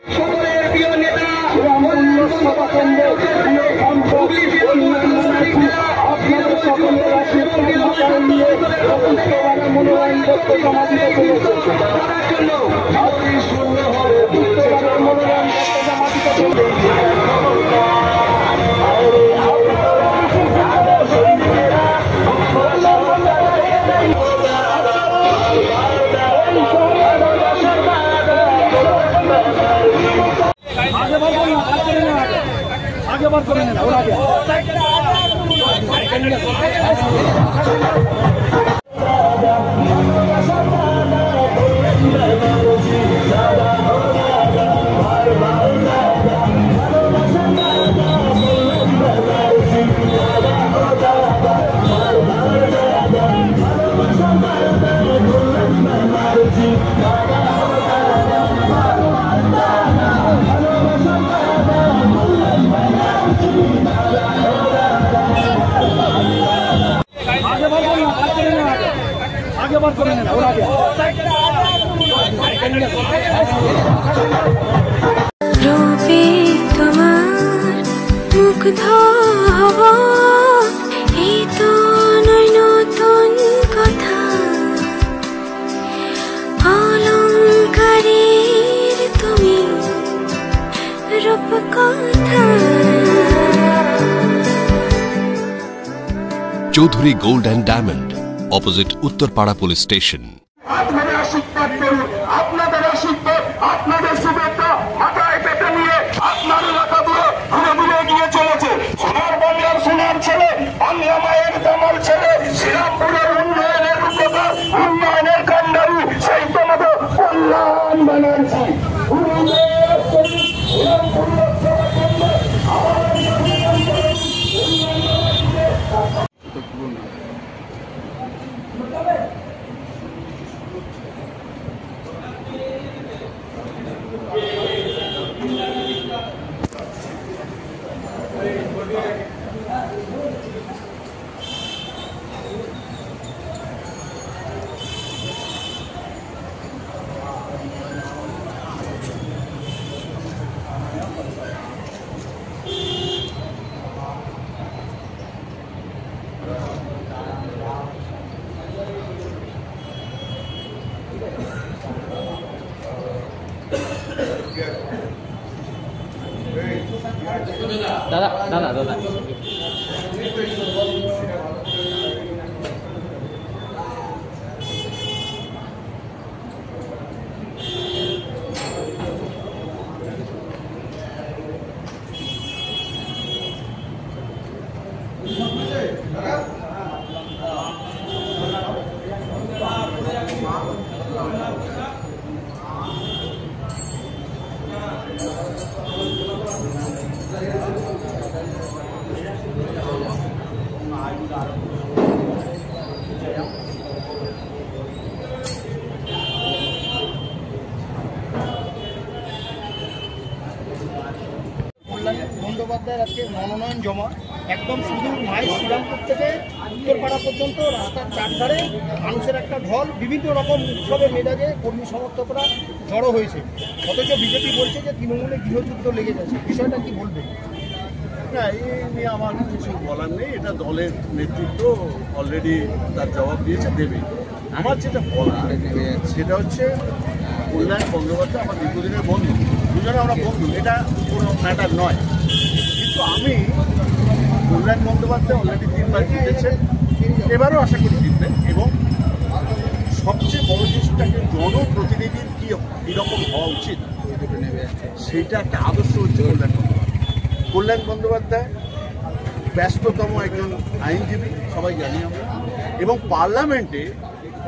সকলের প্রিয় নেতা আপনাদের সকলের আশীর্বাদ নিয়ে মনোনয়ন পত্র জমা দিতে চলেছে। আপনি শূন্য হবে মনোনয়ন পত্র জমা দিতে চলেছে। आगे बात करेंगे ना और आगे आगे बात करेंगे ना और आगे रूपे तुम्हार मुग्ध हवा এই তো নয় নতুন কথা অলংকারের তুমি রূপকথা Chowdhury gold and diamond opposite Uttarpara police station. আপনাদের আশীর্বাদ করুন, আপনাদের আশীর্বাদ, আপনাদের শুভেচ্ছা মাথায় পেতে নিয়ে আপনার এলাকাগুলো ঘুরে ঘুরে গিয়ে চলেছে। সোনার বাংলার সোনার ছেলে, বাংলা মায়ের দামাল ছেলে, শ্রীরামপুরের উন্নয়নের রূপকার, উন্নয়নের কান্ডারি, সেই তোমাদের কল্যাণ ব্যানার্জি। দাদা দাদা দাদা বন্দ্যোপাধ্যায়ের আজকে মনোনয়ন জমা একদম শুধু মায়ের শ্রীরামপুর থেকে উত্তরপাড়া পর্যন্ত রাস্তার চারধারে মানুষের একটা ঢল, বিভিন্ন রকম উৎসবের মেজাজে কর্মী সমর্থকরা জড়ো হয়েছে। অথচ বিজেপি বলছে যে তৃণমূলে গৃহযুদ্ধ লেগে যাচ্ছে, বিষয়টা কি বলবেন? না, এই নিয়ে আমার কিছু বলার নেই। এটা দলের নেতৃত্ব অলরেডি তার জবাব দিয়েছে, দেবে। আমার যেটা বলা সেটা হচ্ছে কল্যাণ বন্দ্যোপাধ্যায় আমার দীর্ঘদিনের বন্ধু, দুজনে আমরা বন্ধু, এটা কোনো ম্যাটার নয়। কিন্তু আমি কল্যাণ বন্দ্যোপাধ্যায় অলরেডি 3 বার জিতেছে, এবারও আশা করি জিতবেন। এবং সবচেয়ে বড় জিনিসটাকে জনপ্রতিনিধির কীরকম হওয়া উচিত সেইটা একটা আদর্শ হচ্ছে কল্যাণ বন্দ্যোপাধ্যায়। কল্যাণ বন্দ্যোপাধ্যায় ব্যস্ততম একজন আইনজীবী, সবাই জানি আমরা। এবং পার্লামেন্টে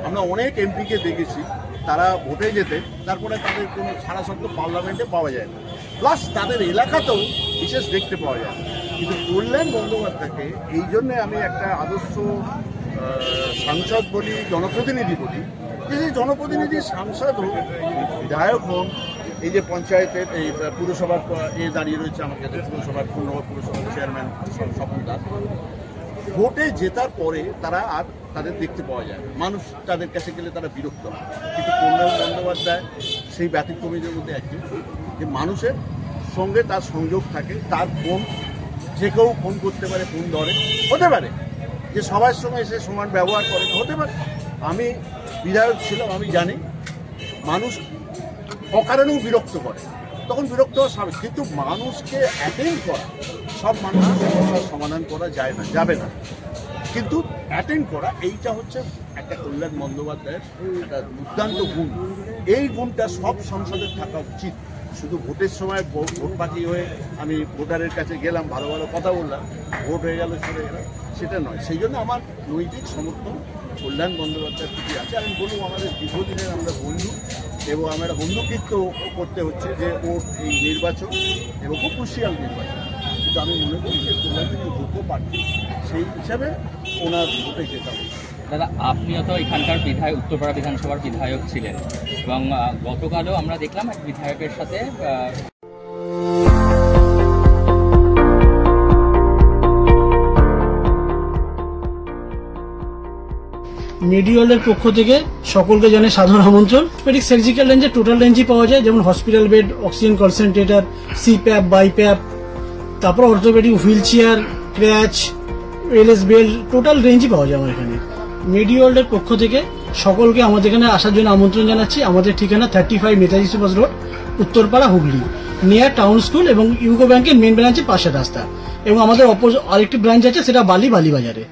আমরা অনেক এমপিকে দেখেছি তারা ভোটে যেতে, তারপরে তাদের কোনো সারা শব্দ পার্লামেন্টে পাওয়া যায় না, প্লাস তাদের এলাকাতেও বিশেষ দেখতে পাওয়া যায় না। কিন্তু কল্যাণ বন্দ্যোপাধ্যায়কে এই জন্যে আমি একটা আদর্শ সাংসদ বলি, জনপ্রতিনিধি বলি, যে জনপ্রতিনিধি সাংসদ হোক, বিধায়ক হোক, এই যে পঞ্চায়েতের এই পুরসভার দাঁড়িয়ে রয়েছে আমার কাছে, পুরসভার পূর্ণনগর পুরসভার চেয়ারম্যান স্বপন দাস, ভোটে জেতার পরে তারা আর তাদের দেখতে পাওয়া যায়, মানুষ তাদের কাছে গেলে তারা বিরক্ত হয়। কিন্তু কল্যাণ বন্দ্যোপাধ্যায় সেই ব্যতিক্রমীদের মধ্যে একজন। যে মানুষের সঙ্গে তার সংযোগ থাকে, তার ফোন যে কেউ ফোন করতে পারে, ফোন ধরে, হতে পারে যে সবার সঙ্গে সে সমান ব্যবহার করে, হতে পারে। আমি বিধায়ক ছিলাম, আমি জানি মানুষ অকারণেও বিরক্ত করে, তখন বিরক্ত হওয়া স্বাভাবিক, কিন্তু মানুষকে অ্যাটেন্ড করা, সব মানুষের সমস্যার সমাধান করা যায় না, যাবে না, কিন্তু অ্যাটেন্ড করা এইটা হচ্ছে একটা কল্যাণ বন্দ্যোপাধ্যায়ের একটা দুর্দান্ত গুণ। এই গুণটা সব সংসদের থাকা উচিত। শুধু ভোটের সময় ভোট পাখি হয়ে আমি ভোটারের কাছে গেলাম, ভালো ভালো কথা বললাম, ভোট হয়ে গেল, চলে গেলাম, সেটা নয়। সেই জন্য আমার নৈতিক সমর্থন কল্যাণ বন্দ্যোপাধ্যায়ের প্রতি আছে। আমি বলবো আমাদের দীর্ঘদিনের আমরা বন্ধু, এবং আমরা বন্ধুকৃত্য করতে হচ্ছে যে ওর এই নির্বাচন এবং খুব ক্রুশিয়াল নির্বাচন, কিন্তু আমি মনে করি যে কল্যাণ তিনি যোগ্য প্রার্থী, সেই হিসাবে ওনার ভোটে যেতে হবে। দাদা, আপনিও তো এখানকার বিধায়ক, উত্তরপাড়া বিধানসভার বিধায়ক ছিলেন, এবং গতকালও আমরা দেখলাম এক বিধায়কের সাথে মেডিওয়ালের পক্ষ থেকে সকলকে জানাই সাধারণ আমন্ত্রণ। পেডিক সার্জিক্যাল রেঞ্জে টোটাল রেঞ্জই পাওয়া যায়, যেমন hospital bed, oxygen concentrator, CPAP, BiPAP, তারপর orthopaedic wheelchair, crutch, LS belt, total রেঞ্জই পাওয়া যায় আমার এখানে। মেডিওয়ালের পক্ষ থেকে সকলকে আমাদের এখানে আসার জন্য আমন্ত্রণ জানাচ্ছি। আমাদের ঠিকানা 35 Netaji Subhash road, Uttarpara, Hooghly, near town school এবং ইউকো ব্যাংকের মেন ব্রাঞ্চের পাশের রাস্তা, এবং আমাদের আরেকটি ব্রাঞ্চ আছে, সেটা বালিবাজারে।